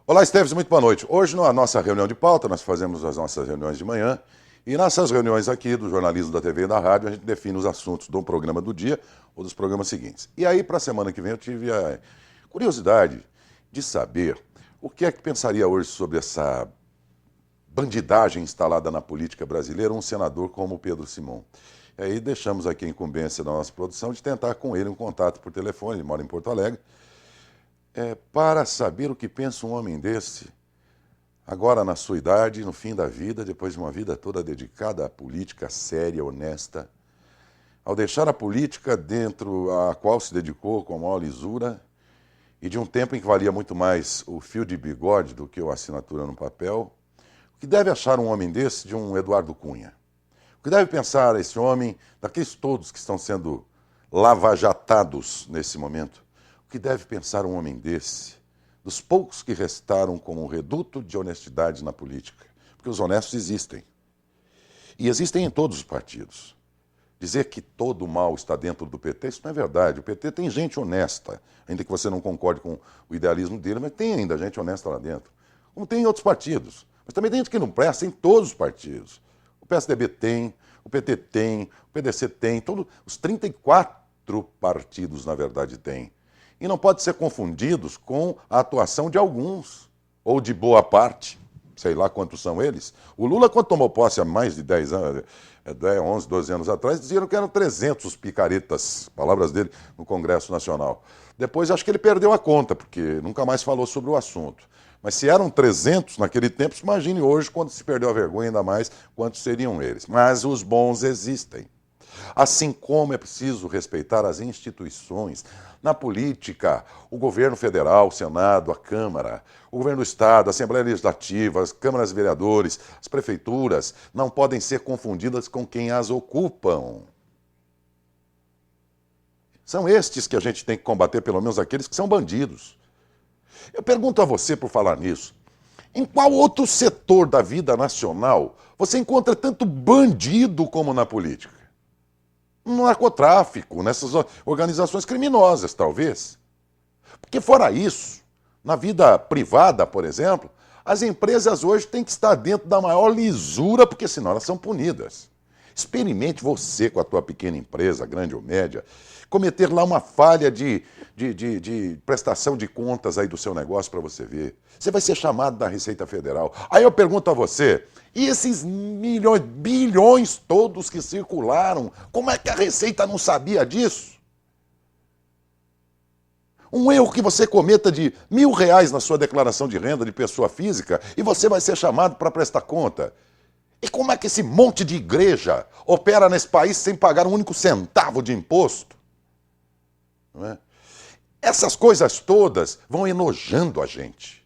Olá, Esteves, muito boa noite. Hoje, na nossa reunião de pauta, nós fazemos as nossas reuniões de manhã, e nessas reuniões aqui do jornalismo da TV e da rádio, a gente define os assuntos do programa do dia ou dos programas seguintes. E aí, para a semana que vem, eu tive a curiosidade de saber o que é que pensaria hoje sobre essa bandidagem instalada na política brasileira um senador como o Pedro Simon. E aí deixamos aqui a incumbência da nossa produção de tentar com ele um contato por telefone, ele mora em Porto Alegre, para saber o que pensa um homem desse, agora na sua idade, no fim da vida, depois de uma vida toda dedicada à política séria, honesta, ao deixar a política dentro à qual se dedicou com a maior lisura, e de um tempo em que valia muito mais o fio de bigode do que a assinatura no papel, o que deve achar um homem desse de um Eduardo Cunha? O que deve pensar esse homem, daqueles todos que estão sendo lavajatados nesse momento? O que deve pensar um homem desse, dos poucos que restaram como um reduto de honestidade na política? Porque os honestos existem. E existem em todos os partidos. Dizer que todo o mal está dentro do PT, isso não é verdade. O PT tem gente honesta, ainda que você não concorde com o idealismo dele, mas tem ainda gente honesta lá dentro. Como tem em outros partidos. Mas também tem gente que não presta em todos os partidos. O PSDB tem, o PT tem, o PDC tem, todos os 34 partidos, na verdade, têm. E não pode ser confundidos com a atuação de alguns, ou de boa parte, sei lá quantos são eles. O Lula, quando tomou posse há mais de 10 anos, 11, 12 anos atrás, diziam que eram 300 picaretas, palavras dele, no Congresso Nacional. Depois acho que ele perdeu a conta, porque nunca mais falou sobre o assunto. Mas se eram 300 naquele tempo, imagine hoje, quando se perdeu a vergonha, ainda mais, quantos seriam eles. Mas os bons existem. Assim como é preciso respeitar as instituições. Na política, o governo federal, o Senado, a Câmara, o governo do Estado, a Assembleia Legislativa, as câmaras de vereadores, as prefeituras, não podem ser confundidas com quem as ocupam. São estes que a gente tem que combater, pelo menos aqueles que são bandidos. Eu pergunto a você, por falar nisso, em qual outro setor da vida nacional você encontra tanto bandido como na política? No narcotráfico, nessas organizações criminosas, talvez. Porque fora isso, na vida privada, por exemplo, as empresas hoje têm que estar dentro da maior lisura, porque senão elas são punidas. Experimente você, com a tua pequena empresa, grande ou média, cometer lá uma falha de prestação de contas aí do seu negócio para você ver. Você vai ser chamado da Receita Federal. Aí eu pergunto a você, e esses milhões, bilhões todos que circularam, como é que a Receita não sabia disso? Um erro que você cometa de R$ 1.000 na sua declaração de renda de pessoa física e você vai ser chamado para prestar conta. E como é que esse monte de igreja opera nesse país sem pagar um único centavo de imposto? Não é? Essas coisas todas vão enojando a gente.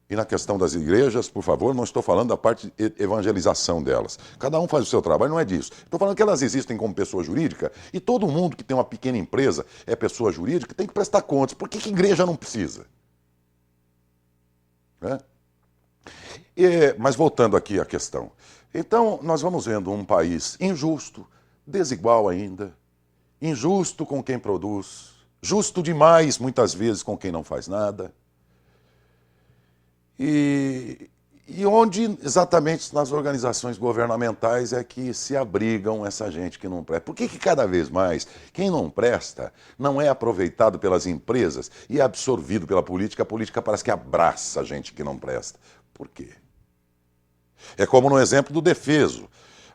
E na questão das igrejas, por favor, não estou falando da parte de evangelização delas. Cada um faz o seu trabalho, não é disso. Estou falando que elas existem como pessoa jurídica e todo mundo que tem uma pequena empresa é pessoa jurídica tem que prestar contas. Por que igreja não precisa? Não é? Mas voltando aqui à questão. Então, nós vamos vendo um país injusto, desigual ainda, injusto com quem produz, justo demais, muitas vezes, com quem não faz nada. E onde exatamente nas organizações governamentais é que se abrigam essa gente que não presta. Por que cada vez mais quem não presta não é aproveitado pelas empresas e é absorvido pela política? A política parece que abraça a gente que não presta. Por quê? É como no exemplo do defeso.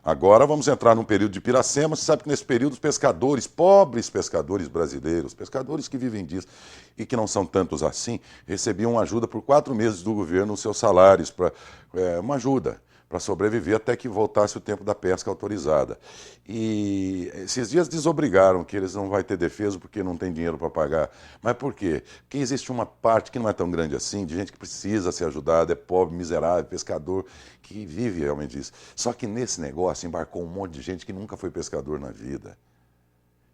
Agora vamos entrar num período de Piracema. Você sabe que nesse período os pescadores, pobres pescadores brasileiros, pescadores que vivem disso e que não são tantos assim, recebiam ajuda por 4 meses do governo nos seus salários, uma ajuda para sobreviver até que voltasse o tempo da pesca autorizada. E esses dias desobrigaram que eles não vão ter defesa porque não tem dinheiro para pagar. Mas por quê? Porque existe uma parte que não é tão grande assim, de gente que precisa ser ajudada, é pobre, miserável, pescador, que vive realmente disso. Só que nesse negócio embarcou um monte de gente que nunca foi pescador na vida.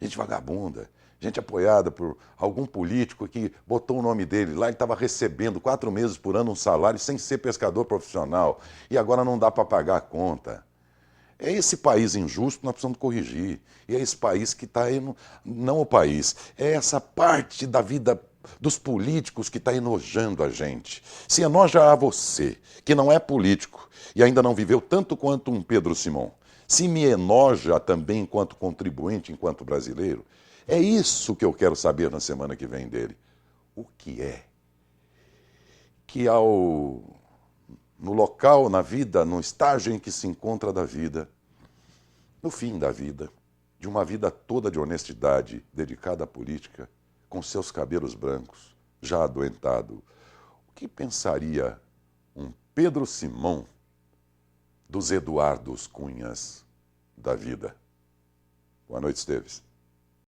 Gente vagabunda, gente apoiada por algum político que botou o nome dele lá e estava recebendo 4 meses por ano um salário sem ser pescador profissional. E agora não dá para pagar a conta. É esse país injusto que nós precisamos corrigir. E é esse país que está aí, não o país, é essa parte da vida dos políticos que está enojando a gente. Se enoja a você, que não é político e ainda não viveu tanto quanto um Pedro Simão, se me enoja também enquanto contribuinte, enquanto brasileiro, é isso que eu quero saber na semana que vem dele. O que é que no local, na vida, no estágio em que se encontra da vida, no fim da vida, de uma vida toda de honestidade, dedicada à política, com seus cabelos brancos, já adoentado, o que pensaria um Pedro Simão dos Eduardos Cunhas da vida? Boa noite, Esteves.